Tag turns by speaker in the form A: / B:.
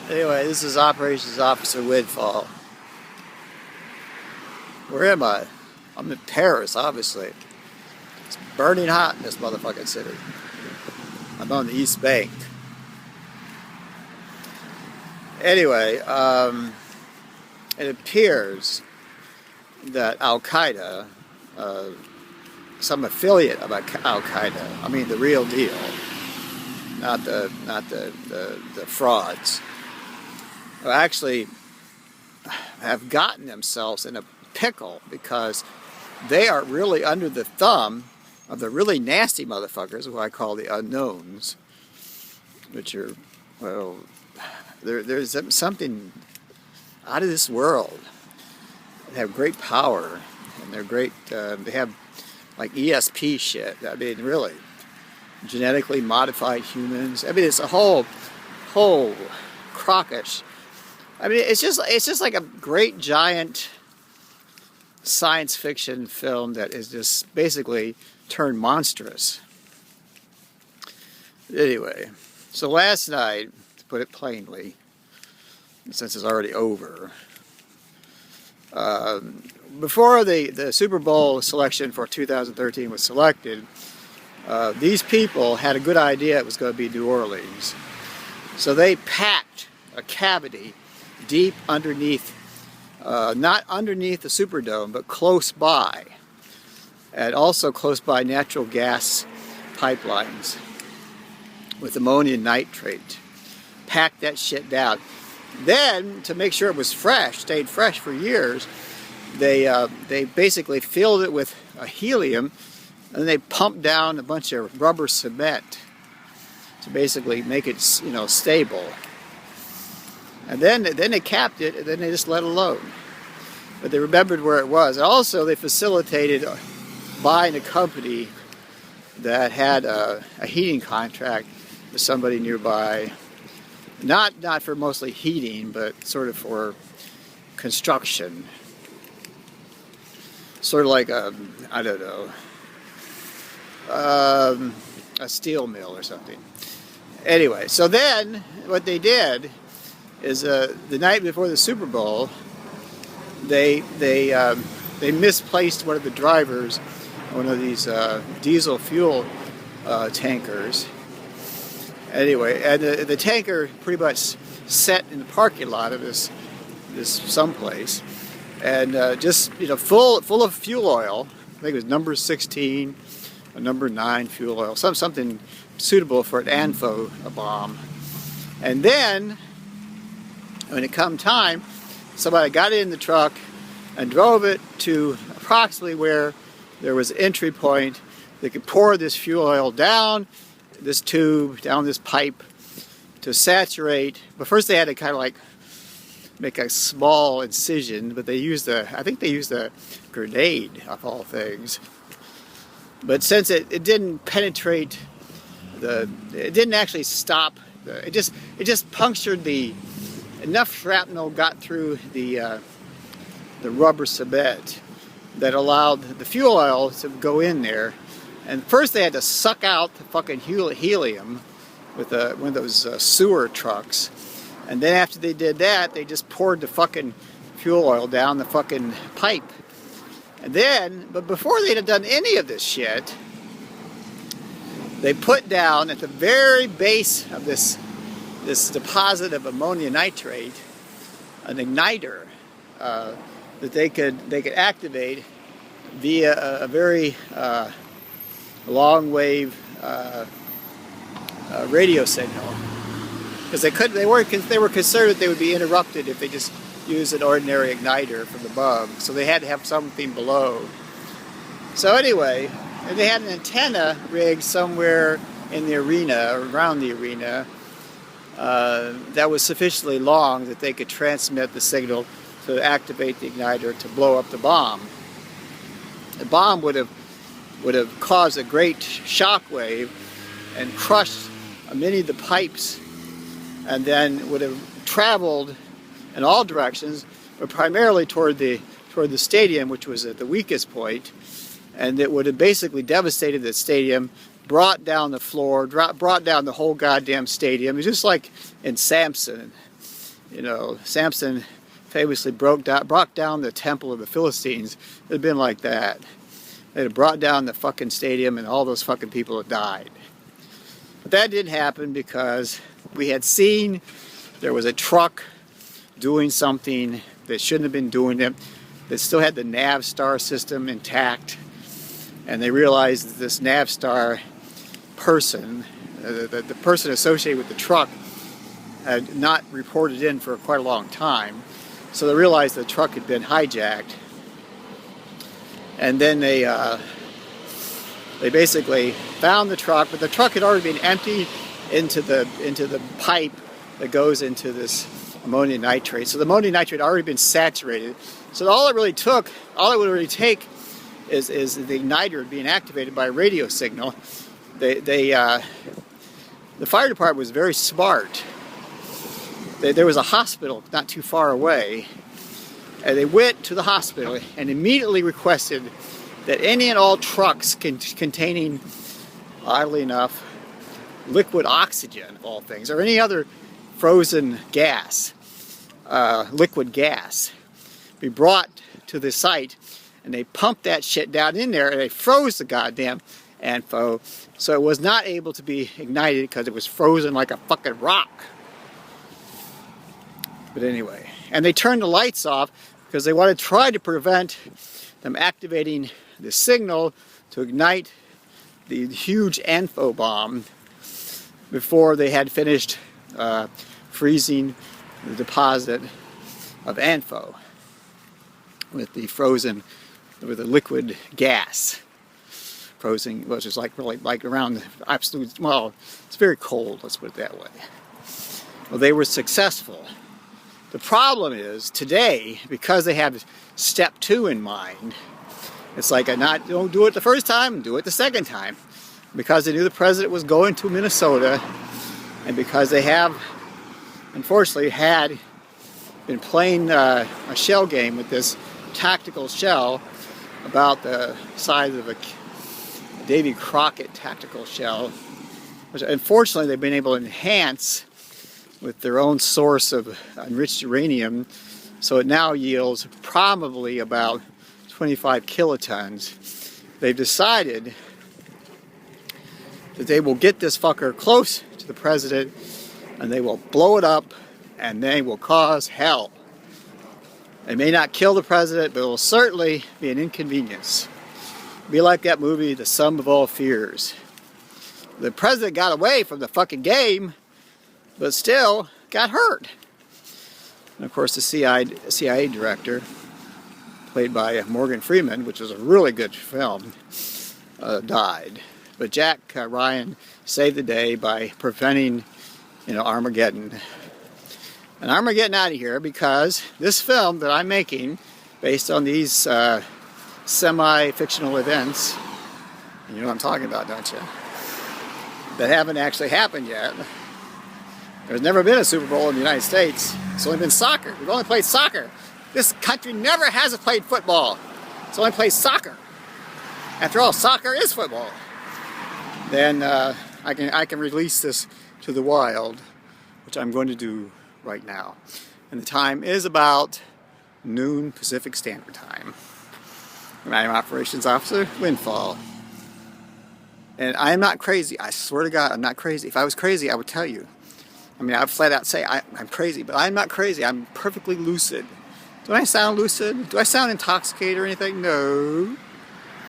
A: Anyway, this is Operations Officer Widfall. Where am I? I'm in Paris, obviously. It's burning hot in this motherfucking city. I'm on the East Bank. Anyway, it appears that Al-Qaeda, some affiliate of Al-Qaeda, I mean the real deal, not the frauds, actually have gotten themselves in a pickle because they are really under the thumb of the really nasty motherfuckers, who I call the unknowns, which are, well, there's something out of this world. They have great power, and they're great, they have like ESP shit. I mean, really, genetically modified humans. I mean, it's a whole crockish. I mean, it's just like a great giant science fiction film that is just basically turned monstrous. Anyway, so last night, to put it plainly, since it's already over, before the Super Bowl selection for 2013 was selected, these people had a good idea it was going to be New Orleans. So they packed a cavity deep underneath, not underneath the Superdome, but close by, and also close by natural gas pipelines with ammonium nitrate. Packed that shit down. Then, to make sure it was fresh, stayed fresh for years, they basically filled it with helium, and then they pumped down a bunch of rubber cement to basically make it, stable. And then they capped it, and then they just let it alone. But they remembered where it was. And also, they facilitated buying a company that had a heating contract with somebody nearby. Not for mostly heating, but sort of for construction. Sort of like a steel mill or something. Anyway, so then what they did is the night before the Super Bowl, they misplaced one of the drivers, one of these diesel fuel tankers. Anyway, and the tanker pretty much set in the parking lot of this someplace, and just full of fuel oil. I think it was number 16, or number 9 fuel oil, something suitable for an ANFO bomb. And then, when it come time, somebody got in the truck and drove it to approximately where there was an entry point. They could pour this fuel oil down this tube, down this pipe to saturate. But first they had to kind of like make a small incision, but I think they used a grenade of all things. But since it didn't penetrate it didn't actually stop, it just punctured enough shrapnel got through the rubber cement that allowed the fuel oil to go in there. And first they had to suck out the fucking helium with one of those sewer trucks. And then after they did that, they just poured the fucking fuel oil down the fucking pipe. And then, but before they'd have done any of this shit, they put down at the very base of this deposit of ammonium nitrate an igniter that they could they via a very long wave radio signal, because they were concerned that they would be interrupted if they just used an ordinary igniter from above, so they had to have something below. So anyway, and they had an antenna rigged somewhere in the arena, or around the arena, that was sufficiently long that they could transmit the signal to activate the igniter to blow up the bomb. The bomb would have caused a great shock wave and crushed many of the pipes, and then would have traveled in all directions, but primarily toward the stadium, which was at the weakest point, and it would have basically devastated the stadium, brought down the floor, brought down the whole goddamn stadium. It was just like in Samson. you know, Samson famously brought down the temple of the Philistines. It had been like that. They'd have brought down the fucking stadium and all those fucking people had died. But that didn't happen because we had seen there was a truck doing something that shouldn't have been doing it, that still had the Navstar system intact. And they realized that this Navstar person, the person associated with the truck, had not reported in for quite a long time. So they realized the truck had been hijacked. And then they basically found the truck, but the truck had already been emptied into the pipe that goes into this ammonium nitrate. So the ammonium nitrate had already been saturated. So all it would really take is the igniter being activated by a radio signal. The fire department was very smart. There was a hospital not too far away, and they went to the hospital and immediately requested that any and all trucks containing, oddly enough, liquid oxygen, of all things, or any other frozen gas, liquid gas, be brought to the site, and they pumped that shit down in there, and they froze the goddamn ANFO, so it was not able to be ignited because it was frozen like a fucking rock. But anyway, and they turned the lights off because they wanted to try to prevent them activating the signal to ignite the huge ANFO bomb before they had finished freezing the deposit of ANFO with the liquid gas. Frozen, which is like really like around the absolute, well, it's very cold, let's put it that way. Well, they were successful. The problem is today, because they have step 2 in mind, it's like don't do it the first time, do it the second time. Because they knew the president was going to Minnesota, and because they have, unfortunately, had been playing a shell game with this tactical shell about the size of a Davy Crockett tactical shell, which unfortunately they've been able to enhance with their own source of enriched uranium, so it now yields probably about 25 kilotons. They've decided that they will get this fucker close to the president and they will blow it up and they will cause hell. They may not kill the president, but it will certainly be an inconvenience. Be like that movie, The Sum of All Fears. The president got away from the fucking game, but still got hurt. And of course the CIA director, played by Morgan Freeman, which was a really good film, died. But Jack Ryan saved the day by preventing, Armageddon. And I'm getting out of here because this film that I'm making, based on these semi-fictional events, you know what I'm talking about, don't you? That haven't actually happened yet. There's never been a Super Bowl in the United States. It's only been soccer. We've only played soccer. This country never has played football. It's only played soccer. After all, soccer is football. Then I can release this to the wild, which I'm going to do right now. And the time is about noon Pacific Standard Time. I'm Operations Officer Windfall. And I am not crazy. I swear to God, I'm not crazy. If I was crazy, I would tell you. I mean, I would flat out say I'm crazy, but I'm not crazy. I'm perfectly lucid. Do I sound lucid? Do I sound intoxicated or anything? No.